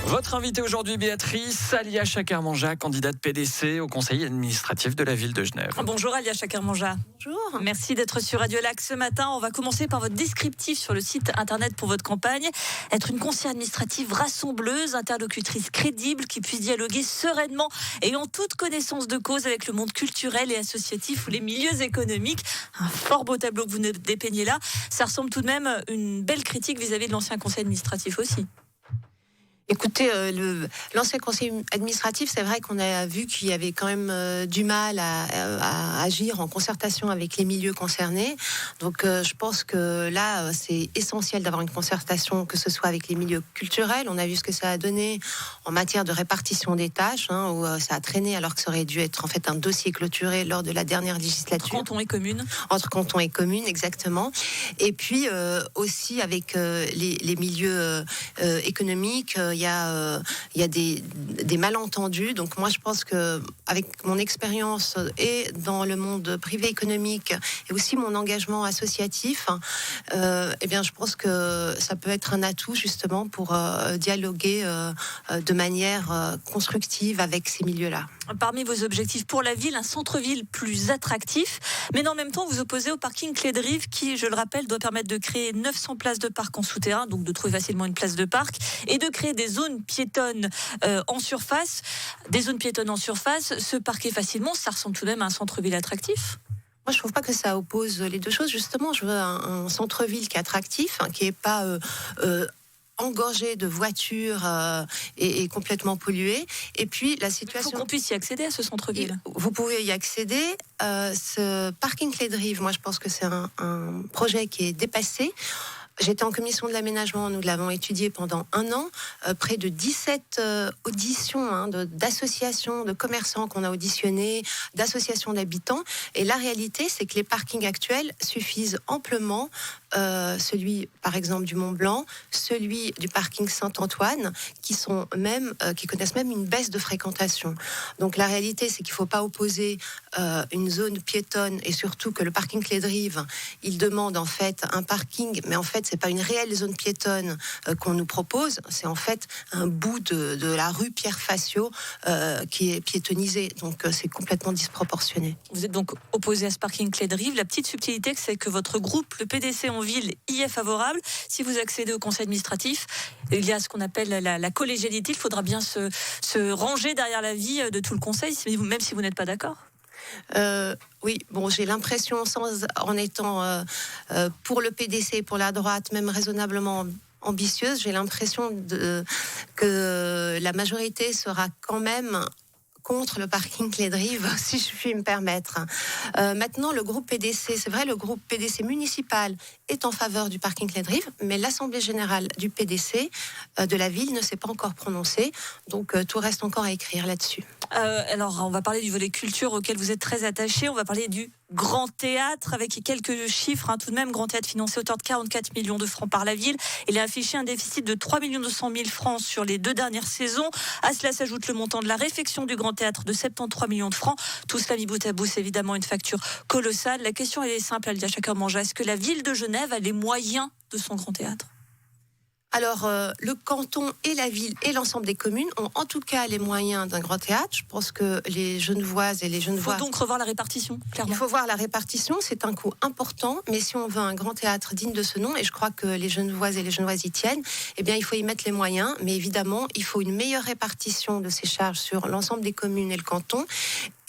Votre invitée aujourd'hui, Béatrice Alia Chaker-Manja, candidate PDC au conseil administratif de la ville de Genève. Bonjour Alia Chaker-Manja. Bonjour. Merci d'être sur Radio Lac ce matin. On va commencer par votre descriptif sur le site internet pour votre campagne. Être une conseillère administrative rassembleuse, interlocutrice crédible, qui puisse dialoguer sereinement et en toute connaissance de cause avec le monde culturel et associatif ou les milieux économiques. Un fort beau tableau que vous nous dépeignez là. Ça ressemble tout de même à une belle critique vis-à-vis de l'ancien conseil administratif aussi. Écoutez, l'ancien conseil administratif, c'est vrai qu'on a vu qu'il y avait quand même du mal à agir en concertation avec les milieux concernés. Donc, je pense que là, c'est essentiel d'avoir une concertation, que ce soit avec les milieux culturels. On a vu ce que ça a donné en matière de répartition des tâches, où ça a traîné alors que ça aurait dû être en fait un dossier clôturé lors de la dernière législature. Entre cantons et communes. Entre cantons et communes, exactement. Et puis aussi avec les milieux économiques. Il y a des malentendus. Donc moi, je pense que avec mon expérience et dans le monde privé économique et aussi mon engagement associatif, eh bien, je pense que ça peut être un atout justement pour dialoguer de manière constructive avec ces milieux-là. Parmi vos objectifs pour la ville, un centre-ville plus attractif, mais en même temps, vous opposez au parking Clé de Rive qui, je le rappelle, doit permettre de créer 900 places de parc en souterrain, donc de trouver facilement une place de parc, et de créer des zones piétonnes en surface. Des zones piétonnes en surface, se parquer facilement, ça ressemble tout de même à un centre-ville attractif. Moi, je trouve pas que ça oppose les deux choses. Justement, je veux un centre-ville qui est attractif, qui est pas engorgé de voitures et complètement pollué. Et puis la situation. Il faut qu'on puisse y accéder à ce centre-ville. Vous pouvez y accéder. Ce parking Clé de Rive, moi, je pense que c'est un projet qui est dépassé. J'étais en commission de l'aménagement, nous l'avons étudié pendant 1 an, près de 17 auditions d'associations, de commerçants qu'on a auditionnés, d'associations d'habitants. Et la réalité, c'est que les parkings actuels suffisent amplement, celui par exemple du Mont Blanc, celui du parking Saint-Antoine, qui connaissent même une baisse de fréquentation. Donc la réalité, c'est qu'il ne faut pas opposer une zone piétonne et surtout que le parking Clé de Rive, il demande en fait un parking, mais en fait c'est pas une réelle zone piétonne qu'on nous propose, c'est en fait un bout de la rue Pierre Facio qui est piétonnisé, donc c'est complètement disproportionné. Vous êtes donc opposé à ce parking Clé de Rive. La petite subtilité, c'est que votre groupe, le PDC en ville, y est favorable. Si vous accédez au conseil administratif, il y a ce qu'on appelle la collégialité. Il faudra bien se ranger derrière l'avis de tout le conseil, même si vous n'êtes pas d'accord. Oui, bon, j'ai l'impression, en étant pour le PDC, pour la droite, même raisonnablement ambitieuse, j'ai l'impression que la majorité sera quand même contre le parking Clé de Rive, si je puis me permettre. Maintenant, le groupe PDC, c'est vrai, le groupe PDC municipal est en faveur du parking Clé de Rive, mais l'Assemblée générale du PDC de la ville ne s'est pas encore prononcée, donc tout reste encore à écrire là-dessus. Alors, on va parler du volet culture auquel vous êtes très attaché. On va parler du Grand Théâtre avec quelques chiffres. Tout de même, Grand Théâtre financé à hauteur de 44 millions de francs par la ville. Il a affiché un déficit de 3 200 000 francs sur les 2 dernières saisons. À cela s'ajoute le montant de la réfection du Grand Théâtre de 73 millions de francs. Tout cela mis bout à bout, c'est évidemment une facture colossale. La question elle est simple, Alia Chaker-Manja. Est-ce que la ville de Genève a les moyens de son Grand Théâtre ? Alors, le canton et la ville et l'ensemble des communes ont en tout cas les moyens d'un grand théâtre. Je pense que les Genevoises et les Genevois... Il faut donc revoir la répartition, clairement. Il faut voir la répartition, c'est un coût important, mais si on veut un grand théâtre digne de ce nom, et je crois que les Genevoises et les Genevoises y tiennent, eh bien, il faut y mettre les moyens, mais évidemment, il faut une meilleure répartition de ces charges sur l'ensemble des communes et le canton,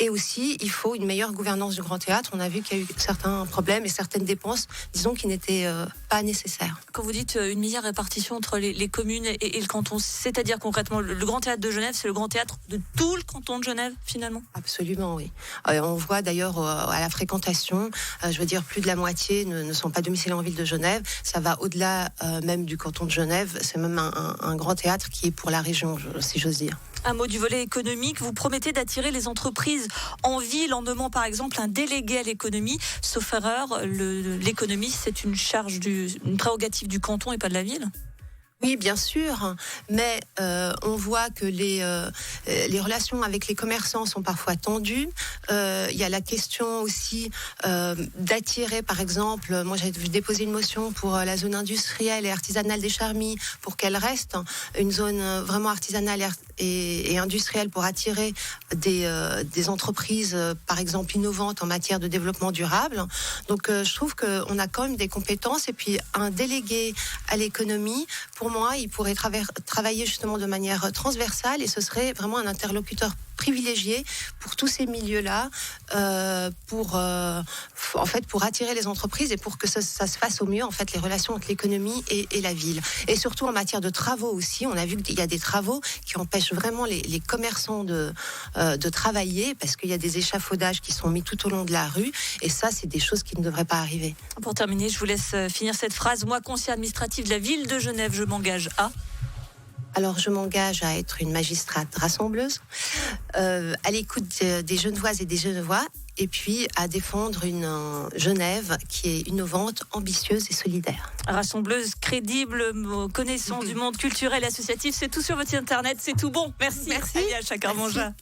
et aussi, il faut une meilleure gouvernance du grand théâtre. On a vu qu'il y a eu certains problèmes et certaines dépenses, disons, qui n'étaient pas nécessaires. Quand vous dites une meilleure répartition entre les communes et le canton, c'est-à-dire concrètement, le Grand Théâtre de Genève, c'est le Grand Théâtre de tout le canton de Genève, finalement ? Absolument, oui. On voit d'ailleurs à la fréquentation, je veux dire, plus de la moitié ne sont pas domiciliés en ville de Genève. Ça va au-delà même du canton de Genève. C'est même un grand théâtre qui est pour la région, si j'ose dire. Un mot du volet économique. Vous promettez d'attirer les entreprises en ville en nommant par exemple un délégué à l'économie. Sauf erreur, l'économie, c'est une prérogative du canton et pas de la ville. Oui, bien sûr, mais on voit que les relations avec les commerçants sont parfois tendues. Il y a la question aussi d'attirer, par exemple, moi j'ai déposé une motion pour la zone industrielle et artisanale des Charmilles pour qu'elle reste une zone vraiment artisanale et industrielle pour attirer des entreprises, par exemple, innovantes en matière de développement durable. Donc je trouve qu'on a quand même des compétences et puis un délégué à l'économie, pour moi, il pourrait travailler justement de manière transversale et ce serait vraiment un interlocuteur privilégié pour tous ces milieux-là, pour attirer les entreprises et pour que ça se fasse au mieux, en fait, les relations entre l'économie et la ville. Et surtout en matière de travaux aussi, on a vu qu'il y a des travaux qui empêchent vraiment les commerçants de travailler parce qu'il y a des échafaudages qui sont mis tout au long de la rue et ça, c'est des choses qui ne devraient pas arriver. Pour terminer, je vous laisse finir cette phrase. Moi, conseiller administratif de la ville de Genève, je m'engage à... Alors, je m'engage à être une magistrate rassembleuse, à l'écoute des Genevoises et des Genevois, et puis à défendre une Genève qui est innovante, ambitieuse et solidaire. Rassembleuse, crédible, connaissant du monde culturel et associatif, c'est tout sur votre site internet, c'est tout bon. Merci. Alia Chacar-Mongin.